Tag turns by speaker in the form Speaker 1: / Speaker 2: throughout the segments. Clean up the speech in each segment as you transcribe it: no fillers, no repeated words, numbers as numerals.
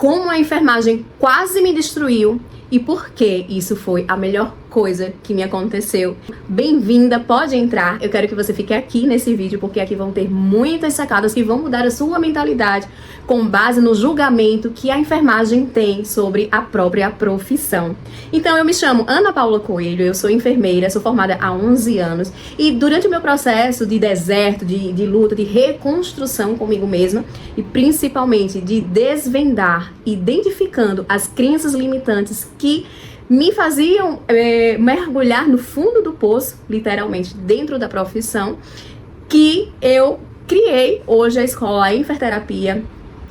Speaker 1: como a enfermagem quase me destruiu e por que isso foi a melhor coisa que me aconteceu. Bem-vinda, pode entrar. Eu quero que você fique aqui nesse vídeo, porque aqui vão ter muitas sacadas que vão mudar a sua mentalidade com base no julgamento que a enfermagem tem sobre a própria profissão. Então, eu me chamo Ana Paula Coelho, eu sou enfermeira, sou formada há 11 anos e durante o meu processo de deserto, de luta, de reconstrução comigo mesma e principalmente de desvendar, identificando as crenças limitantes que me faziam mergulhar no fundo do poço, literalmente, dentro da profissão, que eu criei hoje a escola Inferterapia.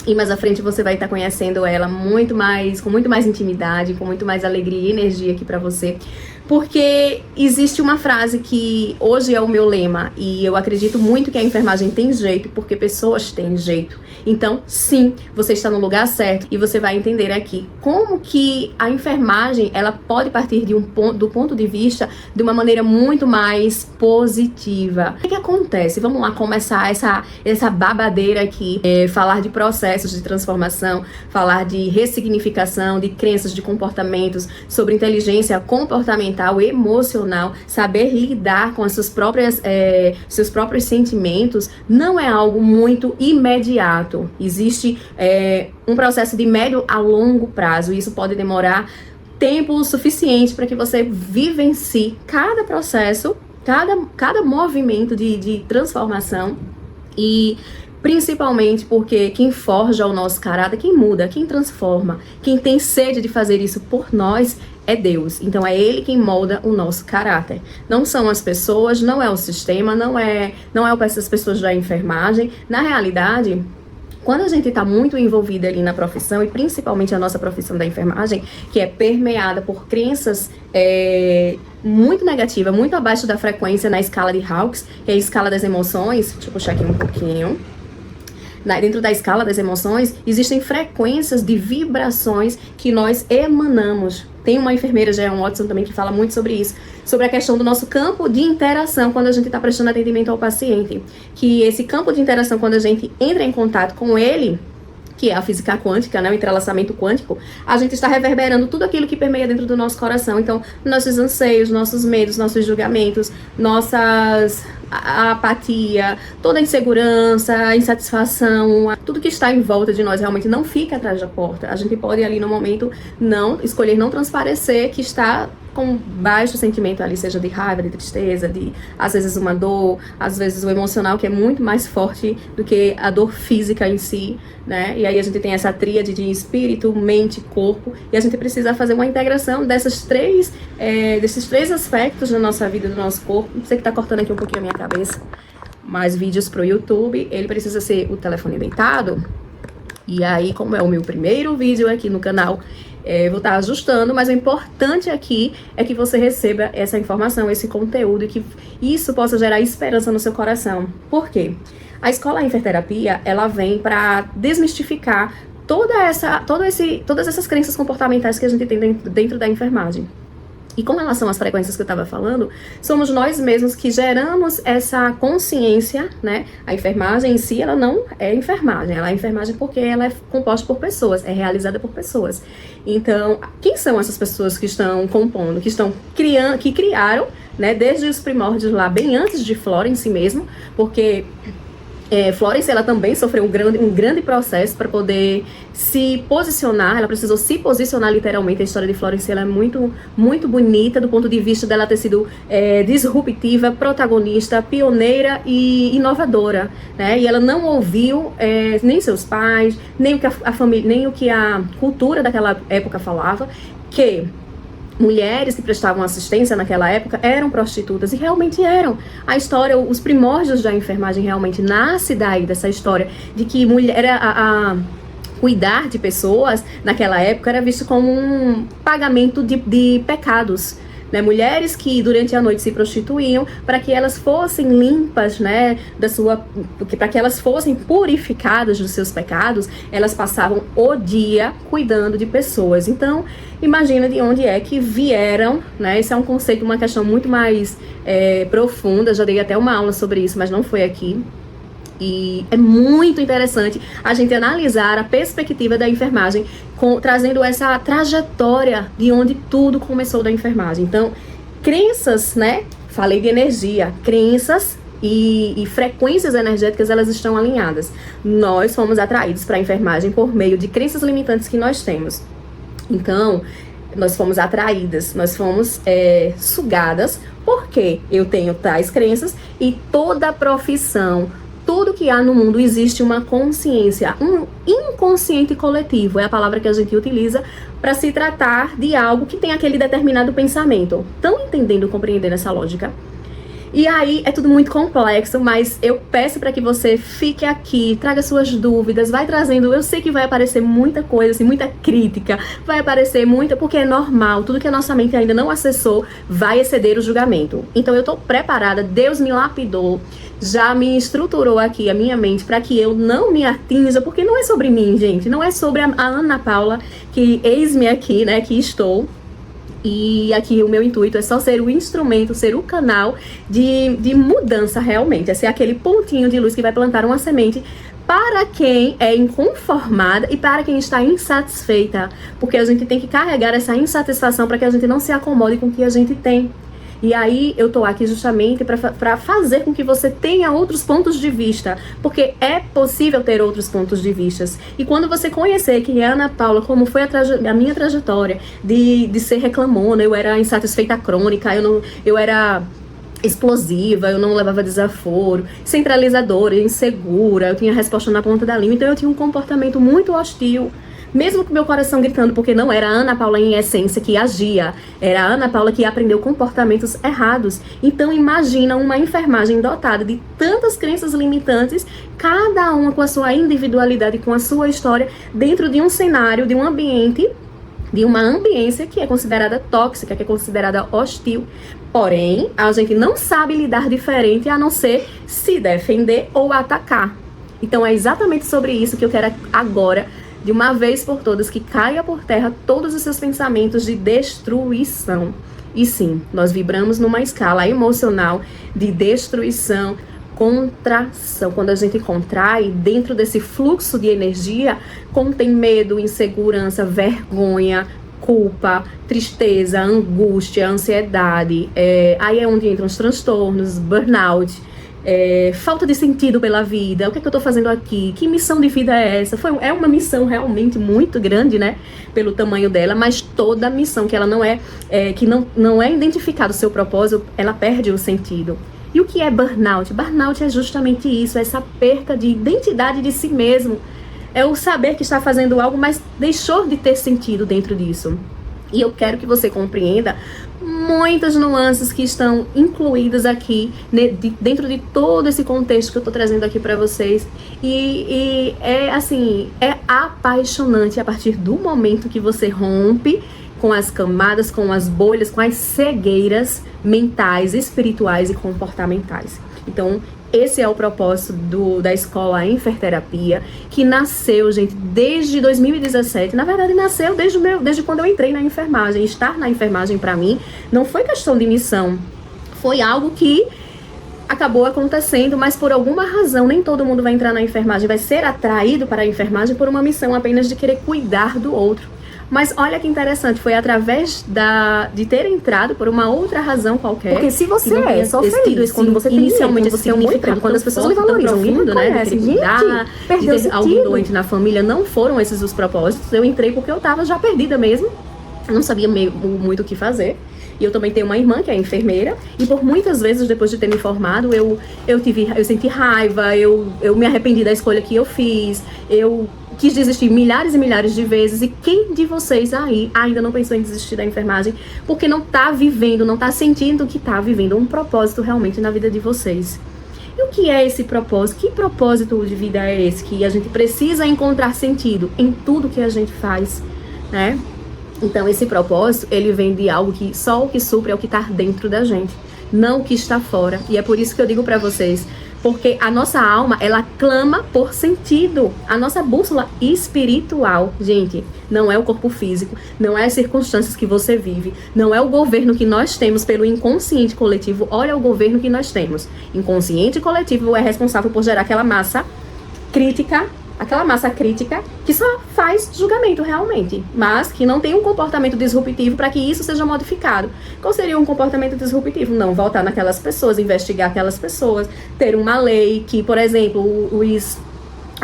Speaker 1: E mais à frente você vai estar conhecendo ela com muito mais intimidade, com muito mais alegria e energia aqui pra você. Porque existe uma frase que hoje é o meu lema e eu acredito muito que a enfermagem tem jeito, porque pessoas têm jeito. Então, sim, você está no lugar certo e você vai entender aqui como que a enfermagem ela pode partir do ponto de vista de uma maneira muito mais positiva. O que acontece? Vamos lá começar essa babadeira aqui, falar de processos de transformação, falar de ressignificação, de crenças, de comportamentos, sobre inteligência comportamental, emocional, saber lidar com as seus próprios sentimentos não é algo muito imediato. Existe um processo de médio a longo prazo e isso pode demorar tempo suficiente para que você vivencie cada processo, cada movimento de transformação e principalmente porque quem forja o nosso caráter, quem muda, quem transforma, quem tem sede de fazer isso por nós é Deus. Então é Ele quem molda o nosso caráter. Não são as pessoas, não é o sistema, não é essas pessoas da enfermagem. Na realidade, quando a gente está muito envolvida ali na profissão, e principalmente a nossa profissão da enfermagem, que é permeada por crenças muito negativas, muito abaixo da frequência na escala de Hawkes, que é a escala das emoções. Deixa eu puxar aqui um pouquinho. Dentro da escala das emoções, existem frequências de vibrações que nós emanamos. Tem uma enfermeira, Jean Watson, também, que fala muito sobre isso, sobre a questão do nosso campo de interação quando a gente está prestando atendimento ao paciente. Que esse campo de interação, quando a gente entra em contato com ele, que é a física quântica, né, o entrelaçamento quântico, a gente está reverberando tudo aquilo que permeia dentro do nosso coração. Então, nossos anseios, nossos medos, nossos julgamentos, a apatia, toda a insegurança, a insatisfação, tudo que está em volta de nós realmente não fica atrás da porta. A gente pode ali no momento escolher não transparecer que está com baixo sentimento ali, seja de raiva, de tristeza, de às vezes uma dor, às vezes o emocional, que é muito mais forte do que a dor física em si, né? E aí a gente tem essa tríade de espírito, mente, corpo, e a gente precisa fazer uma integração desses três aspectos da nossa vida, do nosso corpo. Você que tá cortando aqui um pouquinho a minha cabeça, mais vídeos pro YouTube, ele precisa ser o telefone deitado. E aí, como é o meu primeiro vídeo aqui no canal, vou estar ajustando, mas o importante aqui é que você receba essa informação, esse conteúdo, e que isso possa gerar esperança no seu coração. Por quê? A escola Inferterapia, ela vem para desmistificar todas essas crenças comportamentais que a gente tem dentro da enfermagem. E com relação às frequências que eu estava falando, somos nós mesmos que geramos essa consciência, né? A enfermagem em si, ela não é enfermagem, ela é enfermagem porque ela é composta por pessoas, é realizada por pessoas. Então, quem são essas pessoas que estão compondo, que criaram, né, desde os primórdios lá, bem antes de Florence mesmo, porque Florence, ela também sofreu um grande processo para poder se posicionar. Ela precisou se posicionar literalmente. A história de Florence, ela é muito, muito bonita do ponto de vista dela ter sido disruptiva, protagonista, pioneira e inovadora, né? E ela não ouviu nem seus pais, nem o que a família, nem o que a cultura daquela época falava, que mulheres que prestavam assistência naquela época eram prostitutas, e realmente eram. A história, os primórdios da enfermagem realmente nasce daí, dessa história de que mulher, cuidar de pessoas naquela época era visto como um pagamento de pecados, né? Mulheres que durante a noite se prostituíam para que elas fossem limpas, né, para que elas fossem purificadas dos seus pecados, elas passavam o dia cuidando de pessoas. Então, imagina de onde é que vieram, né? Esse é um conceito, uma questão muito mais profunda. Já dei até uma aula sobre isso, mas não foi aqui. E é muito interessante a gente analisar a perspectiva da enfermagem, trazendo essa trajetória de onde tudo começou da enfermagem. Então, crenças, né? Falei de energia, crenças e frequências energéticas, elas estão alinhadas. Nós fomos atraídos para a enfermagem por meio de crenças limitantes que nós temos. Então, nós fomos atraídas, nós fomos sugadas, porque eu tenho tais crenças e toda profissão, tudo que há no mundo existe uma consciência, um inconsciente coletivo, é a palavra que a gente utiliza para se tratar de algo que tem aquele determinado pensamento. Estão entendendo, compreendendo essa lógica? E aí é tudo muito complexo, mas eu peço para que você fique aqui, traga suas dúvidas, vai trazendo. Eu sei que vai aparecer muita coisa, assim, muita crítica, vai aparecer muita, porque é normal, tudo que a nossa mente ainda não acessou vai exceder o julgamento. Então eu tô preparada, Deus me lapidou, já me estruturou aqui a minha mente para que eu não me atinja, porque não é sobre mim, gente, não é sobre a Ana Paula, que eis-me aqui, né, que estou. E aqui o meu intuito é só ser o instrumento, ser o canal de mudança realmente. É ser aquele pontinho de luz que vai plantar uma semente para quem é inconformada e para quem está insatisfeita. Porque a gente tem que carregar essa insatisfação para que a gente não se acomode com o que a gente tem. E aí eu tô aqui justamente para fazer com que você tenha outros pontos de vista, porque é possível ter outros pontos de vista. E quando você conhecer quem é a Ana Paula, como foi a minha trajetória de ser reclamona, eu era insatisfeita crônica, eu era explosiva, eu não levava desaforo, centralizadora, insegura, eu tinha resposta na ponta da língua, então eu tinha um comportamento muito hostil. Mesmo com meu coração gritando, porque não era a Ana Paula em essência que agia, era a Ana Paula que aprendeu comportamentos errados. Então imagina uma enfermagem dotada de tantas crenças limitantes, cada uma com a sua individualidade, com a sua história, dentro de um cenário, de um ambiente, de uma ambiência que é considerada tóxica, que é considerada hostil. Porém, a gente não sabe lidar diferente a não ser se defender ou atacar. Então é exatamente sobre isso que eu quero agora, de uma vez por todas, que caia por terra todos os seus pensamentos de destruição. E sim, nós vibramos numa escala emocional de destruição, contração. Quando a gente contrai, dentro desse fluxo de energia, contém medo, insegurança, vergonha, culpa, tristeza, angústia, ansiedade. Aí é onde entram os transtornos, burnout, falta de sentido pela vida. O que é que eu tô fazendo aqui? Que missão de vida é essa? É uma missão realmente muito grande, né? Pelo tamanho dela, mas toda missão que ela não é identificado o seu propósito, ela perde o sentido. E o que é burnout? Burnout é justamente isso, essa perca de identidade de si mesmo. É o saber que está fazendo algo, mas deixou de ter sentido dentro disso. E eu quero que você compreenda muitas nuances que estão incluídas aqui, dentro de todo esse contexto que eu estou trazendo aqui para vocês. E é assim, é apaixonante a partir do momento que você rompe com as camadas, com as bolhas, com as cegueiras mentais, espirituais e comportamentais. Então, esse é o propósito da escola Enferterapia, que nasceu, gente, desde 2017. Na verdade, nasceu desde quando eu entrei na enfermagem. Estar na enfermagem, para mim, não foi questão de missão. Foi algo que acabou acontecendo, mas por alguma razão, nem todo mundo vai entrar na enfermagem, vai ser atraído para a enfermagem por uma missão apenas de querer cuidar do outro. Mas olha que interessante, foi através de ter entrado por uma outra razão qualquer.
Speaker 2: Porque se você é só feliz quando você tem
Speaker 1: inicialmente
Speaker 2: dinheiro,
Speaker 1: esse significado, quando as pessoas valorizam profundo, né, de querer cuidar, de ter algum doente na família, não foram esses os propósitos. Eu entrei porque eu tava já perdida mesmo, eu não sabia muito o que fazer. E eu também tenho uma irmã que é enfermeira, e por muitas vezes, depois de ter me formado, eu senti raiva, eu me arrependi da escolha que eu fiz, eu quis desistir milhares e milhares de vezes. E quem de vocês aí ainda não pensou em desistir da enfermagem porque não tá vivendo, não tá sentindo que tá vivendo um propósito realmente na vida de vocês? E o que é esse propósito? Que propósito de vida é esse? Que a gente precisa encontrar sentido em tudo que a gente faz, né? Então esse propósito, ele vem de algo que só o que supre é o que está dentro da gente, não o que está fora. E é por isso que eu digo para vocês, Porque a nossa alma, ela clama por sentido. A nossa bússola espiritual, gente, não é o corpo físico, não é as circunstâncias que você vive, não é o governo que nós temos pelo inconsciente coletivo. Olha o governo que nós temos. Inconsciente coletivo é responsável por gerar aquela massa crítica, que só faz julgamento realmente, mas que não tem um comportamento disruptivo para que isso seja modificado. Qual seria um comportamento disruptivo? Não voltar naquelas pessoas, investigar aquelas pessoas, ter uma lei que, por exemplo,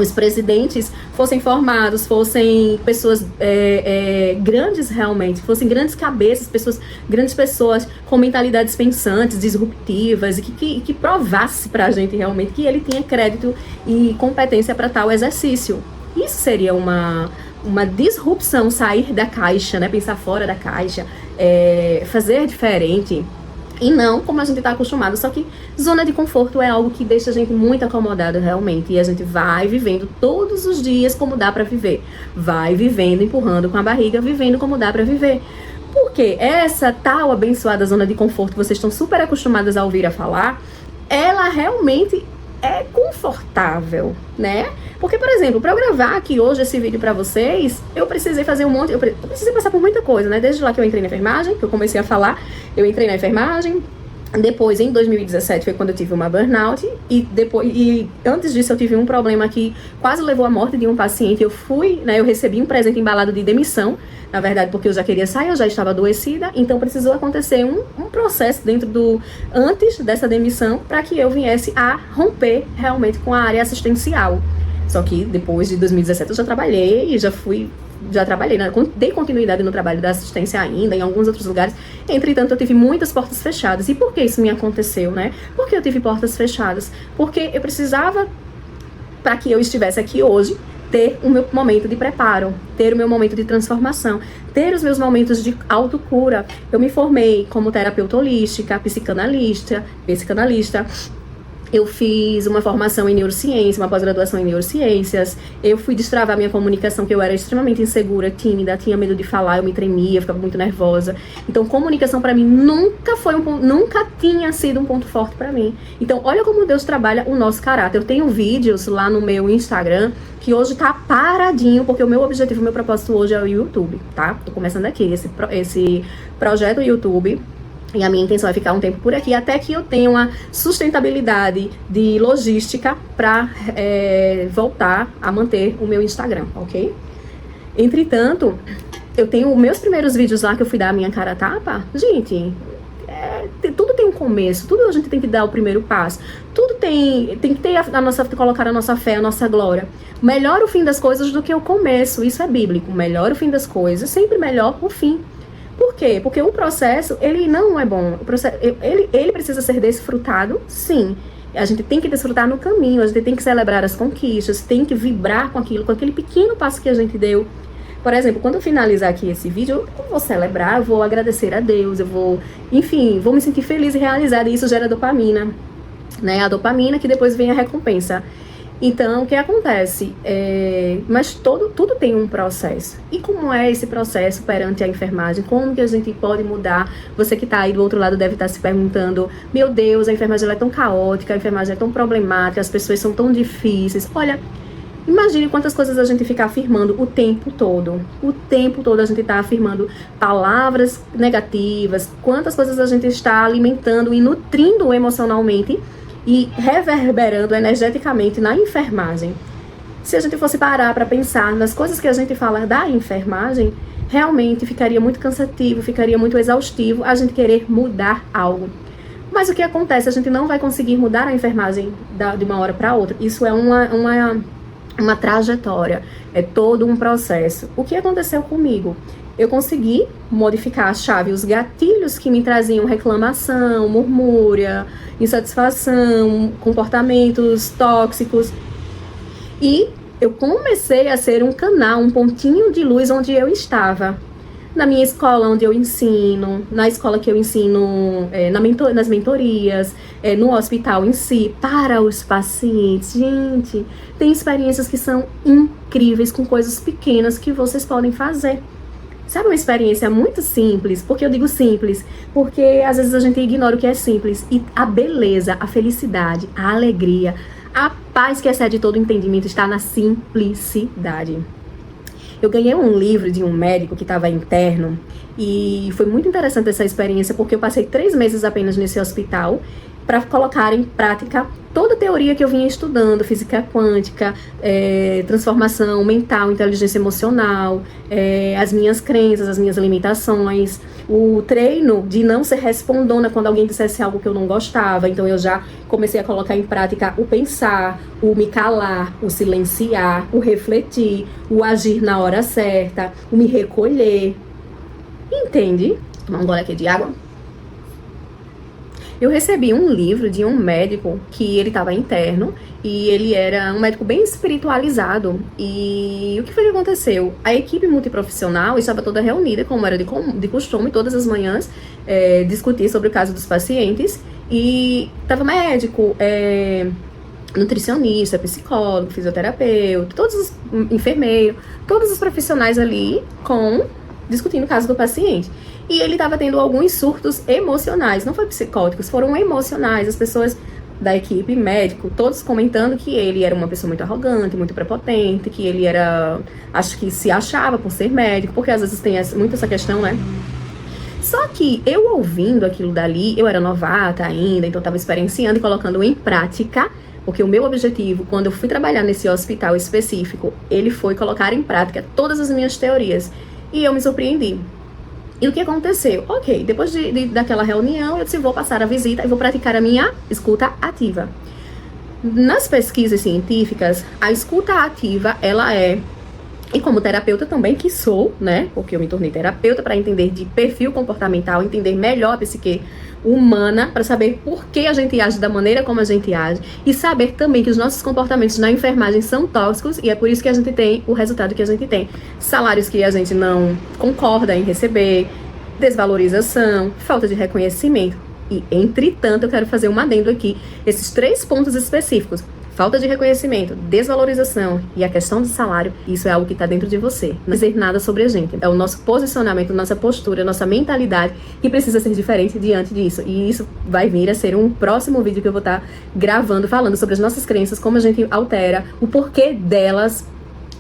Speaker 1: os presidentes fossem formados, fossem pessoas grandes realmente, fossem grandes cabeças, grandes pessoas com mentalidades pensantes, disruptivas, e que provasse pra gente realmente que ele tinha crédito e competência para tal exercício. Isso seria uma disrupção, sair da caixa, né? Pensar fora da caixa, fazer diferente. E não como a gente está acostumado, só que zona de conforto é algo que deixa a gente muito acomodado realmente. E a gente vai vivendo todos os dias como dá para viver. Vai vivendo, empurrando com a barriga, vivendo como dá para viver. Porque essa tal abençoada zona de conforto que vocês estão super acostumados a ouvir a falar, ela realmente é confortável, né? Porque, por exemplo, para eu gravar aqui hoje esse vídeo para vocês, eu precisei fazer eu precisei passar por muita coisa, né? Desde lá que eu entrei na enfermagem, que eu comecei a falar, eu entrei na enfermagem. Depois, em 2017, foi quando eu tive uma burnout. E antes disso, eu tive um problema que quase levou à morte de um paciente. Eu recebi um presente embalado de demissão, na verdade, porque eu já queria sair, eu já estava adoecida. Então, precisou acontecer um processo antes dessa demissão, para que eu viesse a romper realmente com a área assistencial. Só que depois de 2017 eu já trabalhei e dei continuidade no trabalho da assistência ainda, em alguns outros lugares. Entretanto, eu tive muitas portas fechadas. E por que isso me aconteceu, né? Por que eu tive portas fechadas? Porque eu precisava, para que eu estivesse aqui hoje, ter o meu momento de preparo, ter o meu momento de transformação, ter os meus momentos de autocura. Eu me formei como terapeuta holística, psicanalista. Eu fiz uma formação em neurociência, uma pós-graduação em neurociências. Eu fui destravar minha comunicação, que eu era extremamente insegura, tímida, tinha medo de falar, eu me tremia, ficava muito nervosa. Então, comunicação pra mim nunca tinha sido um ponto forte pra mim. Então, olha como Deus trabalha o nosso caráter. Eu tenho vídeos lá no meu Instagram, que hoje tá paradinho, porque o meu objetivo, o meu propósito hoje é o YouTube, tá? Tô começando aqui, esse projeto YouTube. E a minha intenção é ficar um tempo por aqui, até que eu tenha uma sustentabilidade de logística para voltar a manter o meu Instagram, ok? Entretanto, eu tenho meus primeiros vídeos lá que eu fui dar a minha cara a tapa. Gente, tudo tem um começo, tudo a gente tem que dar o primeiro passo. Tudo tem que ter colocar a nossa fé, a nossa glória. Melhor o fim das coisas do que o começo, isso é bíblico. Melhor o fim das coisas, sempre melhor o fim. Por quê? Porque o processo, ele não é bom. Ele precisa ser desfrutado, sim. A gente tem que desfrutar no caminho, a gente tem que celebrar as conquistas, tem que vibrar com aquilo, com aquele pequeno passo que a gente deu. Por exemplo, quando eu finalizar aqui esse vídeo, eu vou celebrar, eu vou agradecer a Deus, vou me sentir feliz e realizada, e isso gera dopamina, né? A dopamina que depois vem a recompensa. Então, o que acontece? Mas tudo tem um processo. E como é esse processo perante a enfermagem? Como que a gente pode mudar? Você que está aí do outro lado deve estar se perguntando: meu Deus, a enfermagem ela é tão caótica, a enfermagem é tão problemática, as pessoas são tão difíceis. Olha, imagine quantas coisas a gente fica afirmando o tempo todo. O tempo todo a gente está afirmando palavras negativas. Quantas coisas a gente está alimentando e nutrindo emocionalmente e reverberando energeticamente na enfermagem. Se a gente fosse parar para pensar nas coisas que a gente fala da enfermagem, realmente ficaria muito cansativo, ficaria muito exaustivo a gente querer mudar algo. Mas o que acontece? A gente não vai conseguir mudar a enfermagem de uma hora para outra. Isso é uma trajetória, é todo um processo. O que aconteceu comigo? Eu consegui modificar a chave, os gatilhos que me traziam reclamação, murmúria, insatisfação, comportamentos tóxicos. E eu comecei a ser um canal, um pontinho de luz onde eu estava. Na minha escola onde eu ensino, na escola que eu ensino, nas mentorias, no hospital em si, para os pacientes. Gente, tem experiências que são incríveis com coisas pequenas que vocês podem fazer. Sabe, uma experiência muito simples. Por que eu digo simples? Porque às vezes a gente ignora o que é simples. E a beleza, a felicidade, a alegria, a paz que excede todo entendimento está na simplicidade. Eu ganhei um livro de um médico que estava interno e foi muito interessante essa experiência porque eu passei 3 meses apenas nesse hospital para colocar em prática toda a teoria que eu vinha estudando, física quântica, transformação mental, inteligência emocional, as minhas crenças, as minhas limitações, o treino de não ser respondona quando alguém dissesse algo que eu não gostava. Então eu já comecei a colocar em prática o pensar, o me calar, o silenciar, o refletir, o agir na hora certa, o me recolher. Entende? Vou tomar um gole aqui de água. Eu recebi um livro de um médico que ele estava interno e ele era um médico bem espiritualizado. E o que foi que aconteceu? A equipe multiprofissional estava toda reunida, como era de costume, todas as manhãs, discutir sobre o caso dos pacientes. E estava médico, nutricionista, psicólogo, fisioterapeuta, todos os enfermeiros, todos os profissionais ali discutindo o caso do paciente. E ele estava tendo alguns surtos emocionais, não foi psicóticos, foram emocionais. As pessoas da equipe, médico, todos comentando que ele era uma pessoa muito arrogante, muito prepotente, que ele era, acho que se achava por ser médico, porque às vezes tem muito essa questão, né? Só que eu ouvindo aquilo dali, eu era novata ainda, então estava experienciando e colocando em prática, porque o meu objetivo, quando eu fui trabalhar nesse hospital específico, ele foi colocar em prática todas as minhas teorias. E eu me surpreendi. E o que aconteceu? Ok, depois daquela reunião, eu disse, vou passar a visita e vou praticar a minha escuta ativa. Nas pesquisas científicas, a escuta ativa, ela é, e como terapeuta também, que sou, né? Porque eu me tornei terapeuta para entender de perfil comportamental, entender melhor a psique humana, para saber por que a gente age da maneira como a gente age e saber também que os nossos comportamentos na enfermagem são tóxicos e é por isso que a gente tem o resultado que a gente tem. Salários que a gente não concorda em receber, desvalorização, falta de reconhecimento. E, entretanto, eu quero fazer um adendo aqui, esses 3 pontos específicos. Falta de reconhecimento, desvalorização e a questão do salário, isso é algo que está dentro de você. Não dizer nada sobre a gente. É o nosso posicionamento, nossa postura, nossa mentalidade que precisa ser diferente diante disso. E isso vai vir a ser um próximo vídeo que eu vou estar gravando, falando sobre as nossas crenças, como a gente altera, o porquê delas.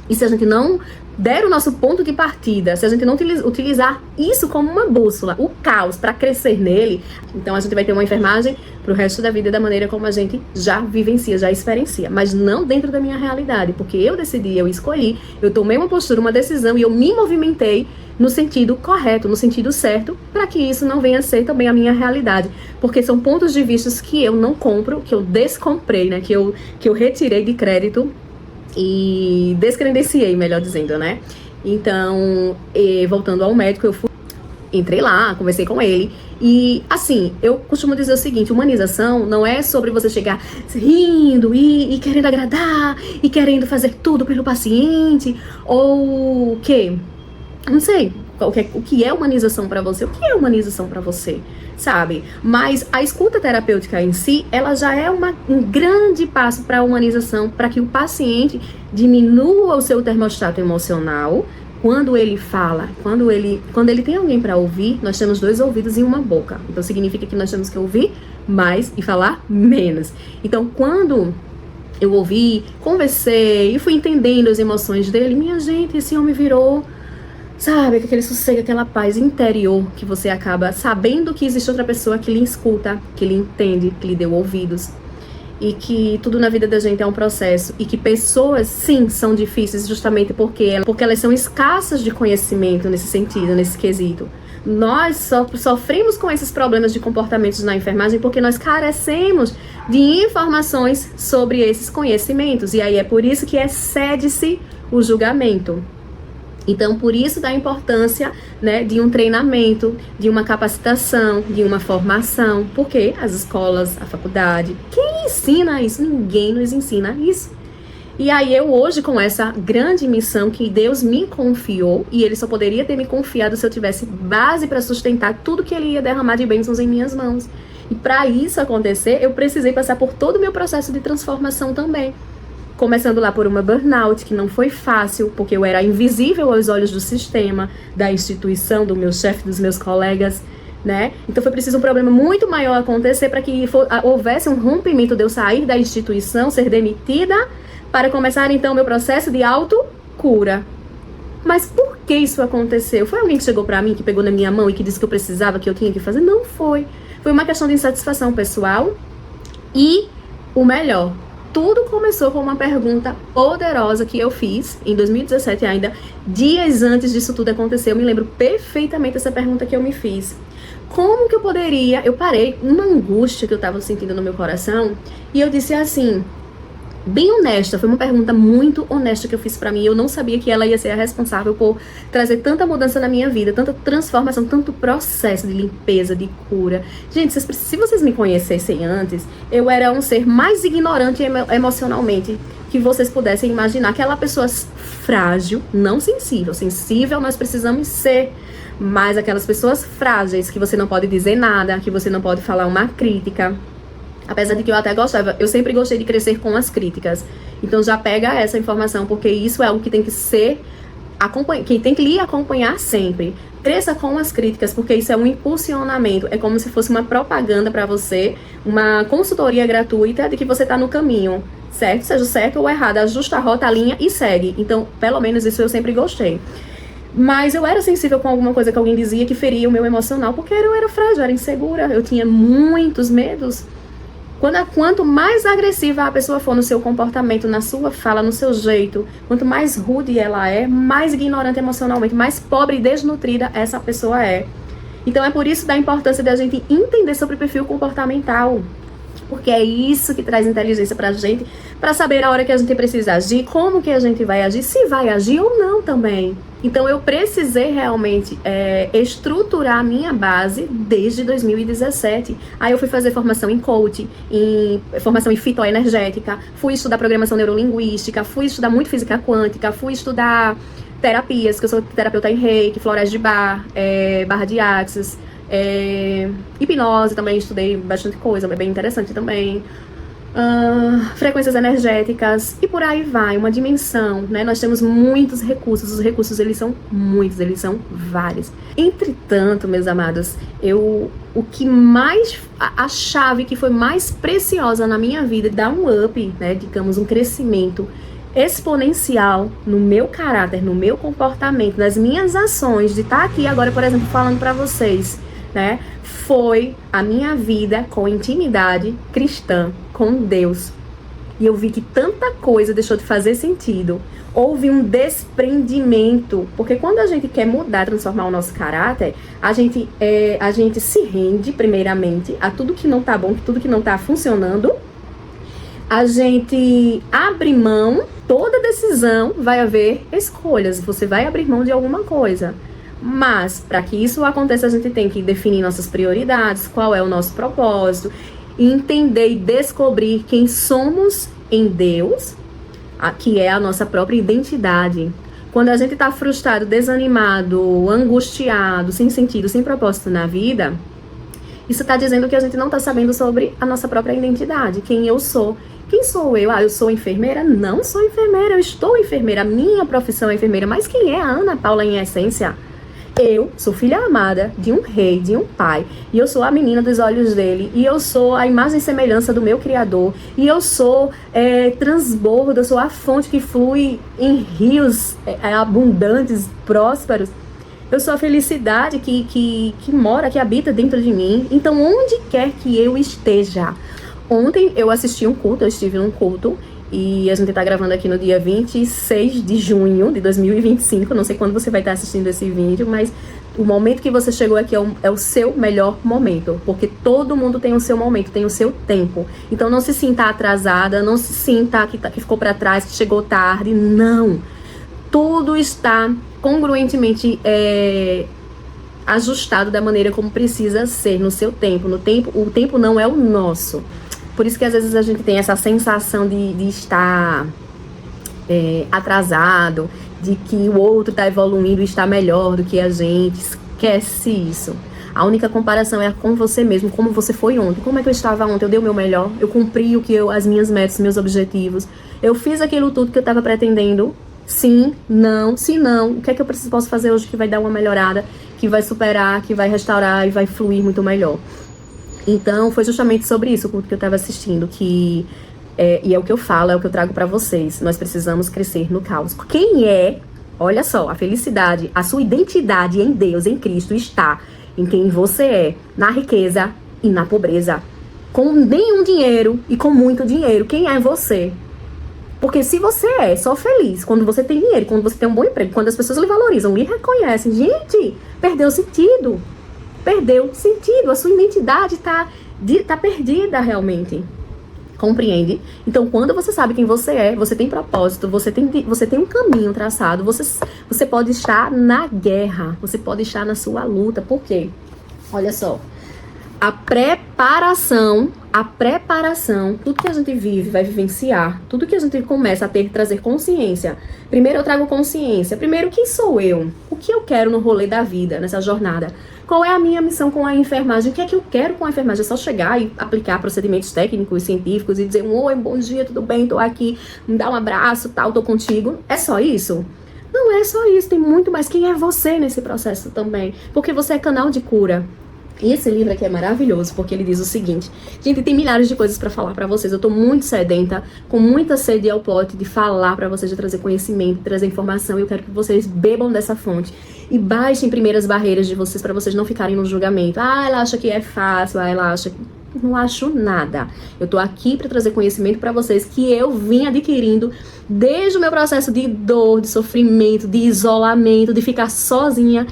Speaker 1: E se a gente não der o nosso ponto de partida, se a gente não utilizar isso como uma bússola, o caos, para crescer nele, então a gente vai ter uma enfermagem pro resto da vida da maneira como a gente já vivencia, já experiencia, mas não dentro da minha realidade, porque eu decidi, eu escolhi, eu tomei uma postura, uma decisão e eu me movimentei no sentido correto, no sentido certo, para que isso não venha a ser também a minha realidade, porque são pontos de vista que eu não compro, que eu descomprei, né, que eu retirei de crédito e descredenciei, melhor dizendo, né? Então, voltando ao médico, entrei lá, conversei com ele. E, assim, eu costumo dizer o seguinte, humanização não é sobre você chegar rindo e querendo agradar e querendo fazer tudo pelo paciente, ou o quê? Não sei o que é humanização pra você, o que é humanização pra você, sabe? Mas a escuta terapêutica em si, ela já é um grande passo para a humanização, para que o paciente diminua o seu termostato emocional. Quando ele fala, quando ele tem alguém para ouvir, nós temos 2 ouvidos e uma boca. Então significa que nós temos que ouvir mais e falar menos. Então quando eu ouvi, conversei e fui entendendo as emoções dele, minha gente, esse homem virou, sabe, aquele sossego, aquela paz interior que você acaba sabendo que existe outra pessoa que lhe escuta, que lhe entende, que lhe deu ouvidos. E que tudo na vida da gente é um processo. E que pessoas, sim, são difíceis justamente porque elas são escassas de conhecimento nesse sentido, nesse quesito. Nós sofremos com esses problemas de comportamentos na enfermagem porque nós carecemos de informações sobre esses conhecimentos. E aí é por isso que excede-se o julgamento. Então, por isso da importância, né, de um treinamento, de uma capacitação, de uma formação, porque as escolas, a faculdade, quem ensina isso? Ninguém nos ensina isso. E aí eu hoje, com essa grande missão que Deus me confiou, e Ele só poderia ter me confiado se eu tivesse base para sustentar tudo que Ele ia derramar de bênçãos em minhas mãos. E para isso acontecer, eu precisei passar por todo o meu processo de transformação também. Começando lá por uma burnout, que não foi fácil, porque eu era invisível aos olhos do sistema, da instituição, do meu chefe, dos meus colegas, né? Então foi preciso um problema muito maior acontecer para que houvesse um rompimento de eu sair da instituição, ser demitida, para começar então o meu processo de autocura. Mas por que isso aconteceu? Foi alguém que chegou pra mim, que pegou na minha mão e que disse que eu precisava, que eu tinha que fazer? Não foi. Foi uma questão de insatisfação pessoal. E o melhor, tudo começou com uma pergunta poderosa que eu fiz em 2017 ainda, dias antes disso tudo acontecer. Eu me lembro perfeitamente dessa pergunta que eu me fiz. Como que eu poderia... Eu parei, uma angústia que eu tava sentindo no meu coração, e eu disse assim... Bem honesta, foi uma pergunta muito honesta que eu fiz pra mim. Eu não sabia que ela ia ser a responsável por trazer tanta mudança na minha vida, tanta transformação, tanto processo de limpeza, de cura. Gente, se vocês me conhecessem antes, eu era um ser mais ignorante emocionalmente que vocês pudessem imaginar. Aquela pessoa frágil, não sensível. Sensível nós precisamos ser, mas aquelas pessoas frágeis que você não pode dizer nada, que você não pode falar uma crítica. Apesar de que eu até gostava, eu sempre gostei de crescer com as críticas. Então já pega essa informação, porque isso é algo que tem que ser, que tem que lhe acompanhar sempre. Cresça com as críticas, porque isso é um impulsionamento. É como se fosse uma propaganda para você, uma consultoria gratuita de que você está no caminho, certo? Seja certo ou errado, ajusta a rota, a linha e segue. Então, pelo menos isso eu sempre gostei. Mas eu era sensível com alguma coisa que alguém dizia que feria o meu emocional, porque eu era frágil, eu era insegura, eu tinha muitos medos. Quanto mais agressiva a pessoa for no seu comportamento, na sua fala, no seu jeito, quanto mais rude ela é, mais ignorante emocionalmente, mais pobre e desnutrida essa pessoa é. Então é por isso da importância de a gente entender sobre o perfil comportamental. Porque é isso que traz inteligência pra gente, pra saber a hora que a gente precisa agir, como que a gente vai agir, se vai agir ou não também. Então eu precisei realmente estruturar a minha base desde 2017. Aí eu fui fazer formação em coaching, formação em fitoenergética, fui estudar programação neurolinguística, fui estudar muito física quântica, fui estudar terapias, que eu sou terapeuta em Reiki, florais de Bar, barra de Axis, hipnose também, estudei bastante coisa, é bem interessante também. Frequências energéticas e por aí vai, uma dimensão, né? Nós temos muitos recursos, os recursos eles são muitos, eles são vários. Entretanto, meus amados, a chave que foi mais preciosa na minha vida, dar um up, né? Digamos, um crescimento exponencial no meu caráter, no meu comportamento, nas minhas ações, de estar aqui agora, por exemplo, falando pra vocês, né? Foi a minha vida com intimidade cristã, com Deus. E eu vi que tanta coisa deixou de fazer sentido. Houve um desprendimento. Porque quando a gente quer mudar, transformar o nosso caráter, a gente se rende, primeiramente, a tudo que não tá bom, tudo que não tá funcionando. A gente abre mão, toda decisão vai haver escolhas. Você vai abrir mão de alguma coisa. Mas, para que isso aconteça, a gente tem que definir nossas prioridades, qual é o nosso propósito, entender e descobrir quem somos em Deus, que é a nossa própria identidade. Quando a gente está frustrado, desanimado, angustiado, sem sentido, sem propósito na vida, isso está dizendo que a gente não está sabendo sobre a nossa própria identidade, quem eu sou. Quem sou eu? Eu sou enfermeira? Não sou enfermeira, eu estou enfermeira, a minha profissão é enfermeira, mas quem é a Ana Paula em essência? Eu sou filha amada de um rei, de um pai, e eu sou a menina dos olhos dele, e eu sou a imagem e semelhança do meu Criador, e eu sou transbordo, eu sou a fonte que flui em rios abundantes, prósperos. Eu sou a felicidade que mora, que habita dentro de mim. Então, onde quer que eu esteja. Ontem eu assisti um culto, eu estive num culto, e a gente tá gravando aqui no dia 26 de junho de 2025. Não sei quando você vai estar assistindo esse vídeo, mas o momento que você chegou aqui é o seu melhor momento. Porque todo mundo tem o seu momento, tem o seu tempo. Então não se sinta atrasada, não se sinta que ficou pra trás, que chegou tarde. Não. Tudo está congruentemente ajustado da maneira como precisa ser no seu tempo. O tempo não é o nosso. Por isso que às vezes a gente tem essa sensação de estar atrasado, de que o outro está evoluindo e está melhor do que a gente. Esquece isso. A única comparação é com você mesmo, como você foi ontem. Como é que eu estava ontem? Eu dei o meu melhor, eu cumpri as minhas metas, meus objetivos. Eu fiz aquilo tudo que eu estava pretendendo? Sim, não, se não, o que é que eu posso fazer hoje que vai dar uma melhorada, que vai superar, que vai restaurar e vai fluir muito melhor? Então, foi justamente sobre isso o culto que eu estava assistindo, e é o que eu falo, é o que eu trago para vocês. Nós precisamos crescer no caos. Quem é, olha só, a felicidade, a sua identidade em Deus, em Cristo, está em quem você é, na riqueza e na pobreza. Com nenhum dinheiro e com muito dinheiro. Quem é você? Porque se você é só feliz quando você tem dinheiro, quando você tem um bom emprego, quando as pessoas lhe valorizam, lhe reconhecem, gente, perdeu sentido. Perdeu sentido. A sua identidade tá perdida realmente. Compreende? Então, quando você sabe quem você é, você tem propósito, você tem um caminho traçado, você pode estar na guerra, você pode estar na sua luta. Por quê? Olha só. A preparação, tudo que a gente vive, vai vivenciar, tudo que a gente começa a trazer consciência. Primeiro eu trago consciência. Primeiro, quem sou eu? O que eu quero no rolê da vida, nessa jornada? Qual é a minha missão com a enfermagem? O que é que eu quero com a enfermagem? É só chegar e aplicar procedimentos técnicos, científicos e dizer, oi, bom dia, tudo bem, tô aqui, me dá um abraço, tal, tô contigo. É só isso? Não é só isso, tem muito mais. Quem é você nesse processo também? Porque você é canal de cura. E esse livro aqui é maravilhoso, porque ele diz o seguinte: gente, tem milhares de coisas pra falar pra vocês. Eu tô muito sedenta, com muita sede ao pote de falar pra vocês, de trazer conhecimento, de trazer informação. E eu quero que vocês bebam dessa fonte e baixem primeiras barreiras de vocês, pra vocês não ficarem no julgamento. Ah, ela acha que é fácil, ah, ela acha que... Não acho nada. Eu tô aqui pra trazer conhecimento pra vocês que eu vim adquirindo desde o meu processo de dor, de sofrimento, de isolamento, de ficar sozinha,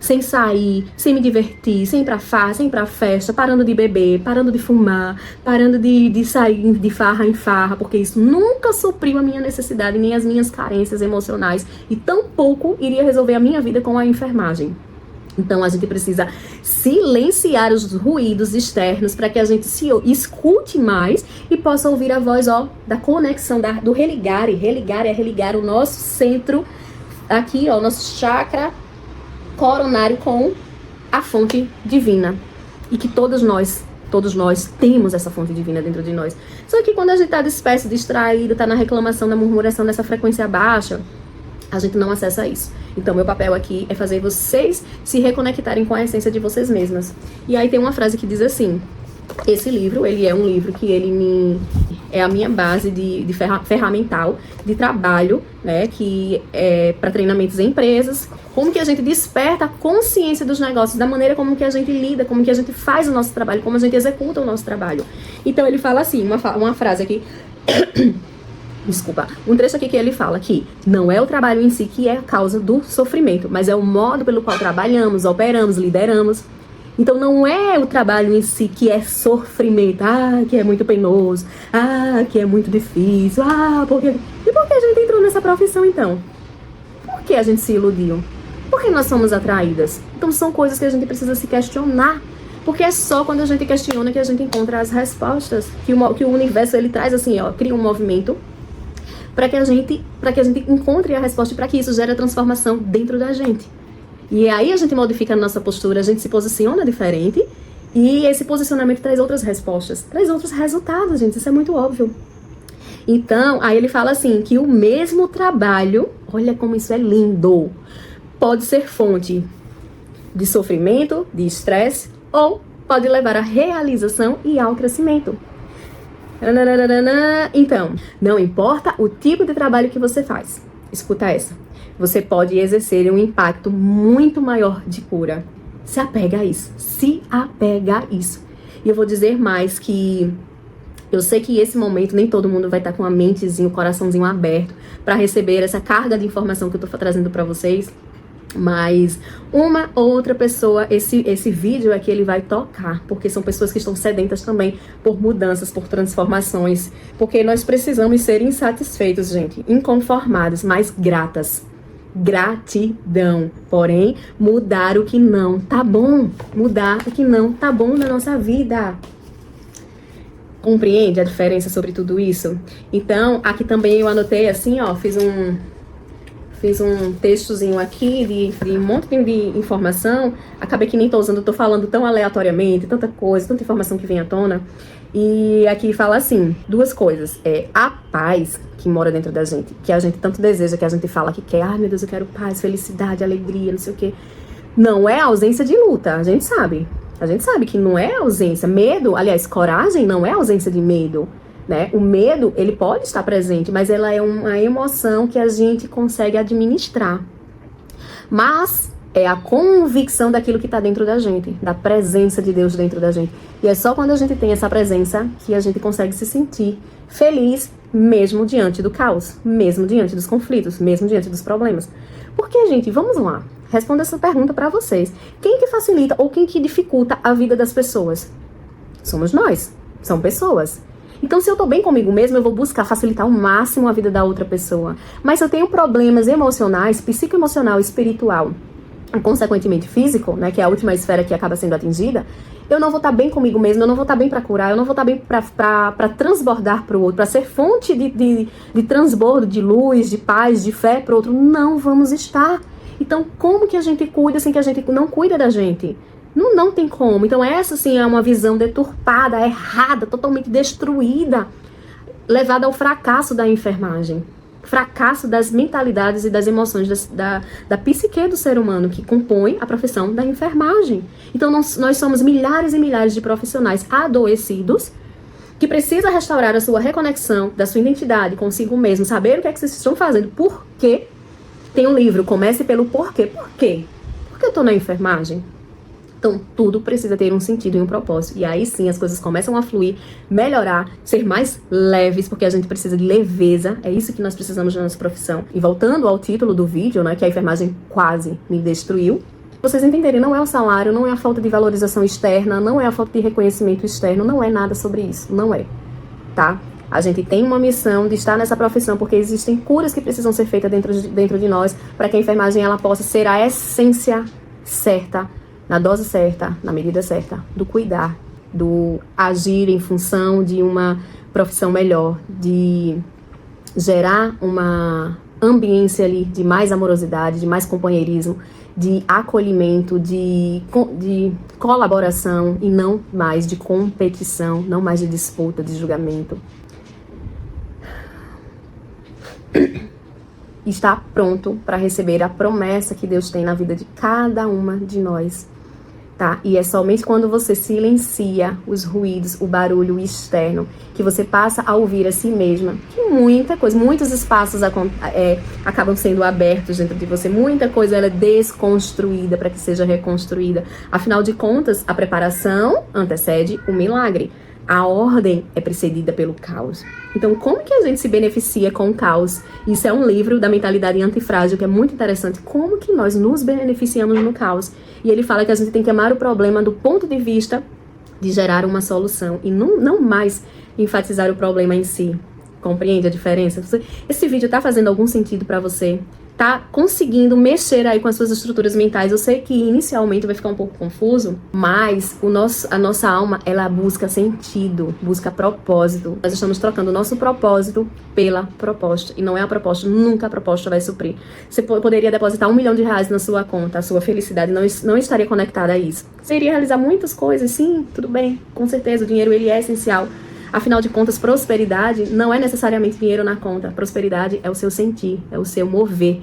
Speaker 1: sem sair, sem me divertir, sem ir pra farra, sem ir pra festa, parando de beber, parando de fumar, parando de sair de farra em farra, porque isso nunca supriu a minha necessidade, nem as minhas carências emocionais, e tampouco iria resolver a minha vida com a enfermagem. Então a gente precisa silenciar os ruídos externos para que a gente se escute mais e possa ouvir a voz, da conexão, do religare. Religar é religar o nosso centro aqui, o nosso chakra coronário com a fonte divina. E que todos nós temos essa fonte divina dentro de nós. Só que quando a gente tá disperso, distraído, tá na reclamação, na murmuração dessa frequência baixa, a gente não acessa isso. Então, meu papel aqui é fazer vocês se reconectarem com a essência de vocês mesmas. E aí tem uma frase que diz assim: esse livro, ele é um livro que é a minha base de ferramental de trabalho, né, que é para treinamentos em empresas, como que a gente desperta a consciência dos negócios, da maneira como que a gente lida, como que a gente faz o nosso trabalho, como a gente executa o nosso trabalho. Então ele fala assim, uma frase aqui, desculpa, um trecho aqui que ele fala que não é o trabalho em si que é a causa do sofrimento, mas é o modo pelo qual trabalhamos, operamos, lideramos. Então não é o trabalho em si que é sofrimento, que é muito penoso, que é muito difícil, porque... E por que a gente entrou nessa profissão então? Por que a gente se iludiu? Por que nós somos atraídas? Então são coisas que a gente precisa se questionar, porque é só quando a gente questiona que a gente encontra as respostas, que o universo ele traz assim, cria um movimento para que a gente encontre a resposta e para que isso gere a transformação dentro da gente. E aí a gente modifica a nossa postura, a gente se posiciona diferente e esse posicionamento traz outras respostas, traz outros resultados, gente, isso é muito óbvio. Então, aí ele fala assim, que o mesmo trabalho, olha como isso é lindo, pode ser fonte de sofrimento, de estresse, ou pode levar à realização e ao crescimento. Então, não importa o tipo de trabalho que você faz, escuta essa. Você pode exercer um impacto muito maior de cura. Se apega a isso. Se apega a isso. E eu vou dizer mais que eu sei que esse momento nem todo mundo vai estar com a mentezinha, o coraçãozinho aberto para receber essa carga de informação que eu tô trazendo para vocês. Mas uma ou outra pessoa, esse vídeo aqui ele vai tocar, porque são pessoas que estão sedentas também por mudanças, por transformações, porque nós precisamos ser insatisfeitos, gente, inconformados, mas gratas. Gratidão, porém, mudar o que não tá bom, mudar o que não tá bom na nossa vida. Compreende a diferença sobre tudo isso? Então, aqui também eu anotei assim, fiz um textozinho aqui de um monte de informação. Acabei que nem tô usando, tô falando tão aleatoriamente, tanta coisa, tanta informação que vem à tona. E aqui fala assim, duas coisas. A paz que mora dentro da gente, que a gente tanto deseja, que a gente fala que quer. Ai, meu Deus, eu quero paz, felicidade, alegria, não sei o quê. Não é ausência de luta, a gente sabe. A gente sabe que não é ausência. Medo, aliás, coragem não é ausência de medo. Né? O medo, ele pode estar presente, mas ela é uma emoção que a gente consegue administrar. Mas é a convicção daquilo que está dentro da gente, da presença de Deus dentro da gente. E é só quando a gente tem essa presença que a gente consegue se sentir feliz, mesmo diante do caos, mesmo diante dos conflitos, mesmo diante dos problemas. Porque, gente, vamos lá, responda essa pergunta para vocês. Quem que facilita ou quem que dificulta a vida das pessoas? Somos nós, são pessoas. Então, se eu tô bem comigo mesmo, eu vou buscar facilitar ao máximo a vida da outra pessoa. Mas se eu tenho problemas emocionais, psicoemocional, espiritual, e consequentemente físico, né, que é a última esfera que acaba sendo atingida, eu não vou estar bem comigo mesmo, eu não vou estar bem para curar, eu não vou estar bem para transbordar para o outro, para ser fonte de transbordo, de luz, de paz, de fé para o outro. Não vamos estar. Então, como que a gente cuida sem que a gente não cuida da gente? Não tem como. Então essa sim é uma visão deturpada, errada, totalmente destruída, levada ao fracasso da enfermagem. Fracasso das mentalidades e das emoções da psique do ser humano que compõe a profissão da enfermagem. Então nós somos milhares e milhares de profissionais adoecidos que precisam restaurar a sua reconexão, da sua identidade consigo mesmo, saber o que é que vocês estão fazendo, por quê. Tem um livro, Comece pelo Porquê. Por quê? Porque eu estou na enfermagem? Então, tudo precisa ter um sentido e um propósito. E aí sim, as coisas começam a fluir, melhorar, ser mais leves, porque a gente precisa de leveza. É isso que nós precisamos na nossa profissão. E voltando ao título do vídeo, né, que a enfermagem quase me destruiu, vocês entenderem, não é o salário, não é a falta de valorização externa, não é a falta de reconhecimento externo, não é nada sobre isso, não é, tá? A gente tem uma missão de estar nessa profissão, porque existem curas que precisam ser feitas dentro de nós, para que a enfermagem ela possa ser a essência certa, na dose certa, na medida certa, do cuidar, do agir em função de uma profissão melhor, de gerar uma ambiência ali de mais amorosidade, de mais companheirismo, de acolhimento, de colaboração e não mais de competição, não mais de disputa, de julgamento. Está pronto para receber a promessa que Deus tem na vida de cada uma de nós, tá? E é somente quando você silencia os ruídos, o barulho externo, que você passa a ouvir a si mesma, que muita coisa, muitos espaços acabam sendo abertos dentro de você, muita coisa ela é desconstruída para que seja reconstruída. Afinal de contas, a preparação antecede o milagre. A ordem é precedida pelo caos. Então, como que a gente se beneficia com o caos? Isso é um livro da mentalidade antifrágil, que é muito interessante. Como que nós nos beneficiamos no caos? E ele fala que a gente tem que amar o problema do ponto de vista de gerar uma solução. E não mais enfatizar o problema em si. Compreende a diferença? Esse vídeo tá fazendo algum sentido pra você? Tá conseguindo mexer aí com as suas estruturas mentais? Eu sei que inicialmente vai ficar um pouco confuso, mas a nossa alma, ela busca sentido, busca propósito. Nós estamos trocando o nosso propósito pela proposta, e não é a proposta, nunca a proposta vai suprir. Você poderia depositar R$1 milhão na sua conta, a sua felicidade não estaria conectada a isso. Você iria realizar muitas coisas, sim, tudo bem, com certeza, o dinheiro ele é essencial. Afinal de contas, prosperidade não é necessariamente dinheiro na conta. Prosperidade é o seu sentir, é o seu mover,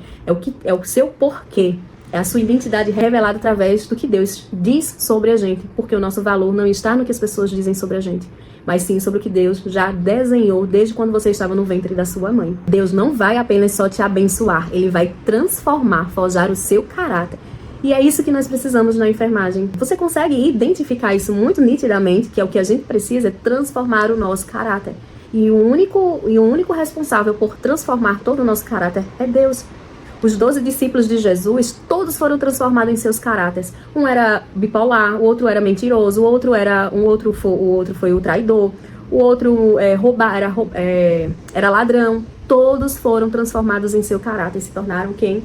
Speaker 1: é o seu porquê. É a sua identidade revelada através do que Deus diz sobre a gente. Porque o nosso valor não está no que as pessoas dizem sobre a gente, mas sim sobre o que Deus já desenhou desde quando você estava no ventre da sua mãe. Deus não vai apenas só te abençoar, Ele vai transformar, forjar o seu caráter. E é isso que nós precisamos na enfermagem. Você consegue identificar isso muito nitidamente, que é o que a gente precisa, é transformar o nosso caráter. E o único responsável por transformar todo o nosso caráter é Deus. Os 12 discípulos de Jesus, todos foram transformados em seus caráteres. Um era bipolar, o outro era mentiroso, o outro foi o traidor, o outro era ladrão. Todos foram transformados em seu caráter e se tornaram quem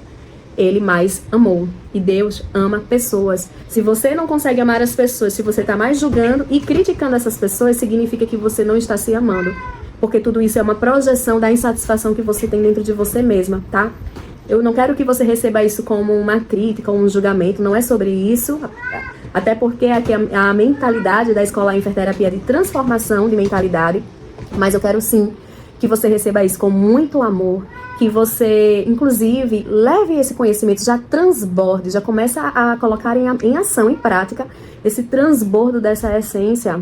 Speaker 1: Ele mais amou. E Deus ama pessoas. Se você não consegue amar as pessoas, se você está mais julgando e criticando essas pessoas, significa que você não está se amando. Porque tudo isso é uma projeção da insatisfação que você tem dentro de você mesma, tá? Eu não quero que você receba isso como uma crítica, um julgamento, não é sobre isso. Até porque aqui a mentalidade da escola Inferterapia é de transformação de mentalidade. Mas eu quero sim que você receba isso com muito amor, que você, inclusive, leve esse conhecimento, já transborde, já comece a colocar em ação, em prática, esse transbordo dessa essência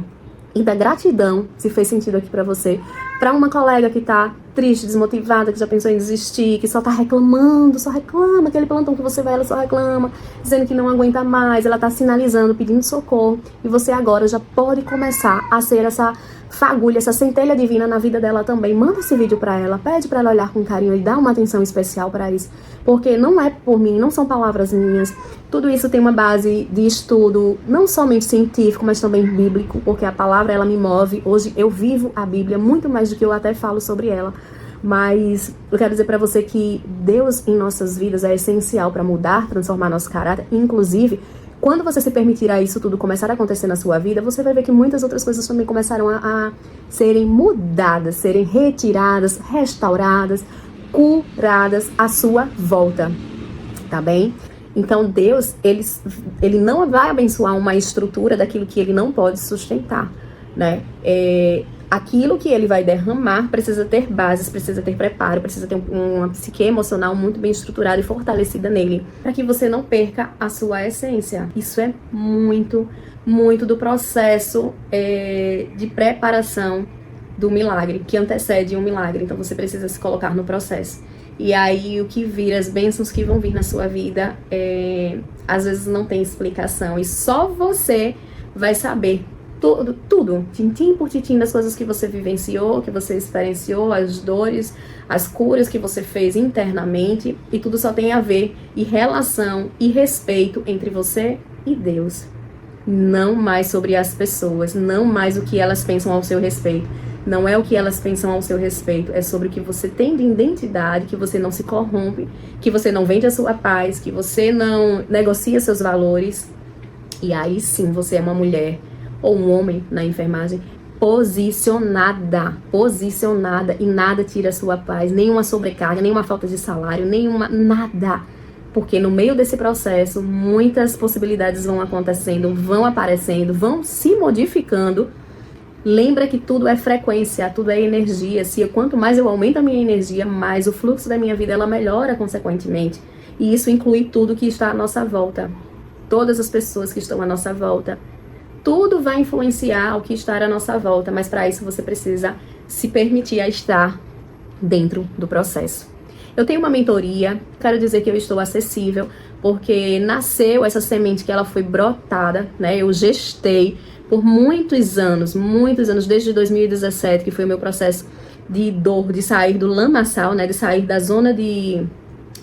Speaker 1: e da gratidão, se fez sentido aqui pra você, pra uma colega que tá triste, desmotivada, que já pensou em desistir, que só tá reclamando, só reclama, aquele plantão que você vai, ela só reclama, dizendo que não aguenta mais, ela tá sinalizando, pedindo socorro, e você agora já pode começar a ser essa fagulha, essa centelha divina na vida dela também. Manda esse vídeo pra ela, pede pra ela olhar com carinho e dá uma atenção especial pra isso, porque não é por mim, não são palavras minhas, tudo isso tem uma base de estudo, não somente científico, mas também bíblico, porque a palavra, ela me move. Hoje eu vivo a Bíblia muito mais do que eu até falo sobre ela, mas eu quero dizer pra você que Deus em nossas vidas é essencial pra mudar, transformar nosso caráter, inclusive quando você se permitir a isso tudo começar a acontecer na sua vida, você vai ver que muitas outras coisas também começaram a serem mudadas, serem retiradas, restauradas, curadas à sua volta, tá bem? Então Deus, ele não vai abençoar uma estrutura daquilo que ele não pode sustentar, né? Aquilo que ele vai derramar precisa ter bases, precisa ter preparo, precisa ter uma psique emocional muito bem estruturada e fortalecida nele, para que você não perca a sua essência. Isso é muito, muito do processo de preparação do milagre, que antecede um milagre. Então você precisa se colocar no processo. E aí o que vir, as bênçãos que vão vir na sua vida, às vezes não tem explicação. E só você vai saber tudo, tintim por tintim das coisas que você vivenciou, que você experienciou, as dores, as curas que você fez internamente, e tudo só tem a ver e relação e respeito entre você e Deus. Não mais sobre as pessoas, não mais o que elas pensam ao seu respeito. Não é o que elas pensam ao seu respeito, é sobre o que você tem de identidade, que você não se corrompe, que você não vende a sua paz, que você não negocia seus valores. E aí sim você é uma mulher ou um homem na enfermagem posicionada, e nada tira a sua paz, nenhuma sobrecarga, nenhuma falta de salário, nada. Porque no meio desse processo, muitas possibilidades vão acontecendo, vão aparecendo, vão se modificando. Lembra que tudo é frequência, tudo é energia. Quanto mais eu aumento a minha energia, mais o fluxo da minha vida ela melhora consequentemente. E isso inclui tudo que está à nossa volta. Todas as pessoas que estão à nossa volta. Tudo vai influenciar o que está à nossa volta, mas para isso você precisa se permitir a estar dentro do processo. Eu tenho uma mentoria, quero dizer que eu estou acessível, porque nasceu essa semente que ela foi brotada, né? Eu gestei por muitos anos, desde 2017, que foi o meu processo de dor, de sair do lamaçal, né? De sair da zona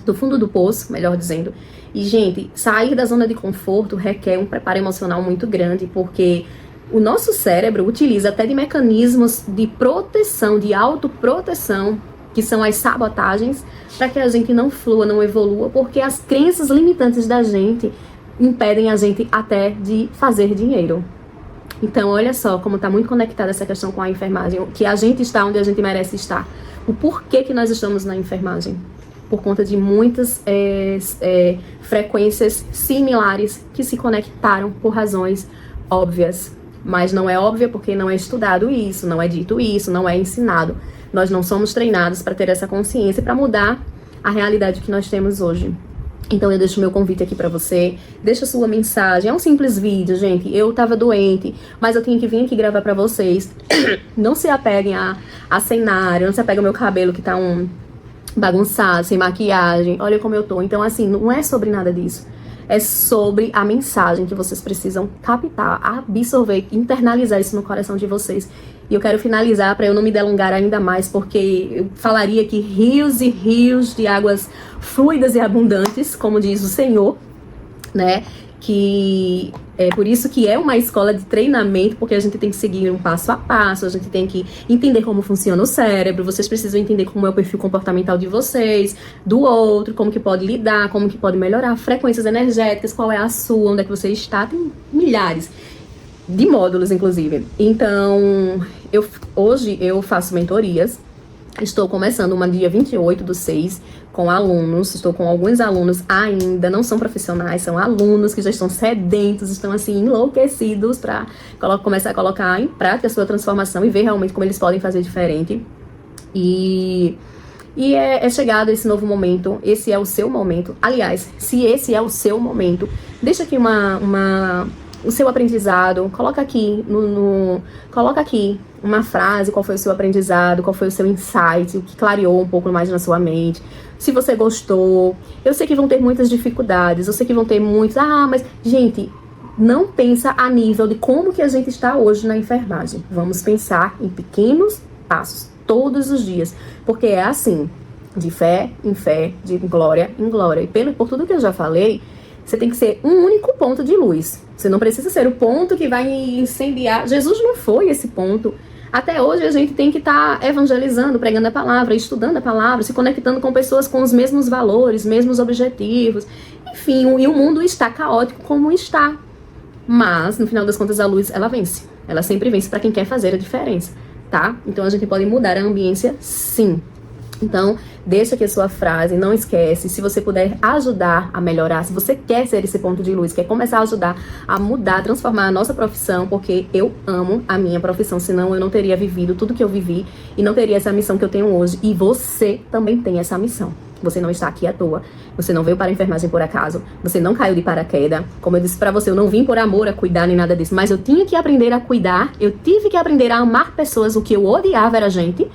Speaker 1: do fundo do poço, melhor dizendo. E, gente, sair da zona de conforto requer um preparo emocional muito grande, porque o nosso cérebro utiliza até de mecanismos de proteção, de autoproteção, que são as sabotagens, para que a gente não flua, não evolua, porque as crenças limitantes da gente impedem a gente até de fazer dinheiro. Então, olha só como está muito conectada essa questão com a enfermagem, que a gente está onde a gente merece estar. O porquê que nós estamos na enfermagem. Por conta de muitas frequências similares que se conectaram por razões óbvias. Mas não é óbvia porque não é estudado isso, não é dito isso, não é ensinado. Nós não somos treinados para ter essa consciência, para mudar a realidade que nós temos hoje. Então eu deixo meu convite aqui pra você, deixa sua mensagem, é um simples vídeo, gente. Eu tava doente, mas eu tinha que vir aqui gravar pra vocês. Não se apeguem a cenário, não se apeguem ao meu cabelo que tá bagunçado, sem maquiagem, olha como eu tô. Então assim, não é sobre nada disso. É sobre a mensagem que vocês precisam captar, absorver, internalizar isso no coração de vocês. E eu quero finalizar para eu não me delongar ainda mais, porque eu falaria aqui rios e rios de águas fluidas e abundantes, como diz o Senhor, né? Que é por isso que é uma escola de treinamento, porque a gente tem que seguir um passo a passo, a gente tem que entender como funciona o cérebro, vocês precisam entender como é o perfil comportamental de vocês, do outro, como que pode lidar, como que pode melhorar, frequências energéticas, qual é a sua, onde é que você está, tem milhares de módulos, inclusive. Então, hoje eu faço mentorias. Estou começando uma dia 28/6, com alunos, estou com alguns alunos ainda, não são profissionais, são alunos que já estão sedentos, estão assim enlouquecidos para começar a colocar em prática a sua transformação e ver realmente como eles podem fazer diferente. E é chegado esse novo momento, esse é o seu momento. Aliás, se esse é o seu momento, deixa aqui o seu aprendizado, coloca aqui coloca aqui uma frase, qual foi o seu aprendizado, qual foi o seu insight, o que clareou um pouco mais na sua mente. Se você gostou, eu sei que vão ter muitas dificuldades, eu sei que vão ter muitos, mas, gente, não pensa a nível de como que a gente está hoje na enfermagem. Vamos pensar em pequenos passos, todos os dias, porque é assim, de fé em fé, de glória em glória. E por tudo que eu já falei, você tem que ser um único ponto de luz. Você não precisa ser o ponto que vai incendiar. Jesus não foi esse ponto. Até hoje a gente tem que estar evangelizando, pregando a palavra, estudando a palavra, se conectando com pessoas com os mesmos valores, mesmos objetivos. Enfim, e o mundo está caótico como está. Mas, no final das contas, a luz, ela vence. Ela sempre vence para quem quer fazer a diferença, tá? Então a gente pode mudar a ambiência, sim. Então, deixa aqui a sua frase, não esquece, se você puder ajudar a melhorar, se você quer ser esse ponto de luz, quer começar a ajudar a mudar, a transformar a nossa profissão, porque eu amo a minha profissão, senão eu não teria vivido tudo que eu vivi e não teria essa missão que eu tenho hoje, e você também tem essa missão. Você não está aqui à toa, você não veio para a enfermagem por acaso, você não caiu de paraquedas. Como eu disse pra você, eu não vim por amor a cuidar nem nada disso, mas eu tinha que aprender a cuidar, eu tive que aprender a amar pessoas. O que eu odiava era gente,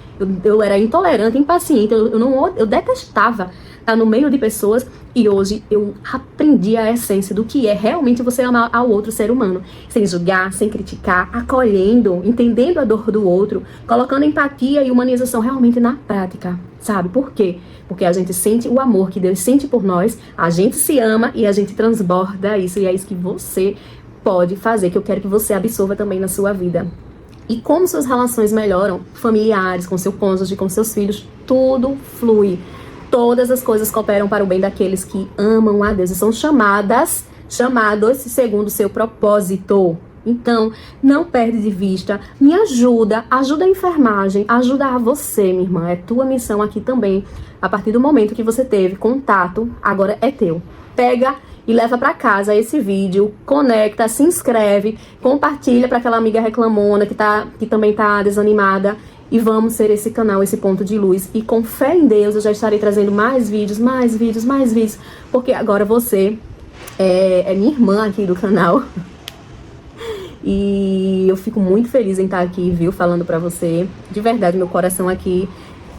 Speaker 1: eu era intolerante, impaciente, eu detestava estar no meio de pessoas, e hoje eu aprendi a essência do que é realmente você amar ao outro ser humano, sem julgar, sem criticar, acolhendo, entendendo a dor do outro, colocando empatia e humanização realmente na prática, sabe? Por quê? Porque a gente sente o amor que Deus sente por nós, a gente se ama e a gente transborda isso, e é isso que você pode fazer, que eu quero que você absorva também na sua vida. E como suas relações melhoram, familiares, com seu cônjuge, com seus filhos, tudo flui. Todas as coisas cooperam para o bem daqueles que amam a Deus e são chamados segundo o seu propósito. Então, não perde de vista, me ajuda a enfermagem, ajuda a você, minha irmã, é tua missão aqui também. A partir do momento que você teve contato, agora é teu. Pega e leva para casa esse vídeo, conecta, se inscreve, compartilha para aquela amiga reclamona que também tá desanimada. E vamos ser esse canal, esse ponto de luz. E com fé em Deus, eu já estarei trazendo mais vídeos, porque agora você é minha irmã aqui do canal. E eu fico muito feliz em estar aqui, viu, falando pra você. De verdade, meu coração aqui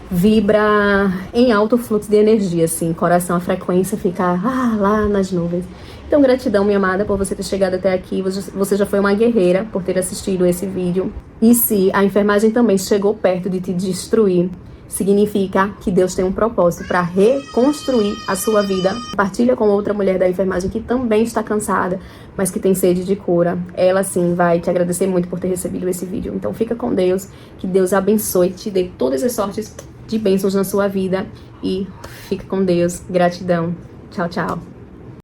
Speaker 1: vibra em alto fluxo de energia, assim. Coração, a frequência fica lá nas nuvens. Então, gratidão, minha amada, por você ter chegado até aqui. Você já foi uma guerreira por ter assistido esse vídeo. E se a enfermagem também chegou perto de te destruir, significa que Deus tem um propósito para reconstruir a sua vida. Compartilha com outra mulher da enfermagem que também está cansada, mas que tem sede de cura. Ela, sim, vai te agradecer muito por ter recebido esse vídeo. Então, fica com Deus. Que Deus abençoe, te dê todas as sortes de bênçãos na sua vida. E fica com Deus. Gratidão. Tchau, tchau.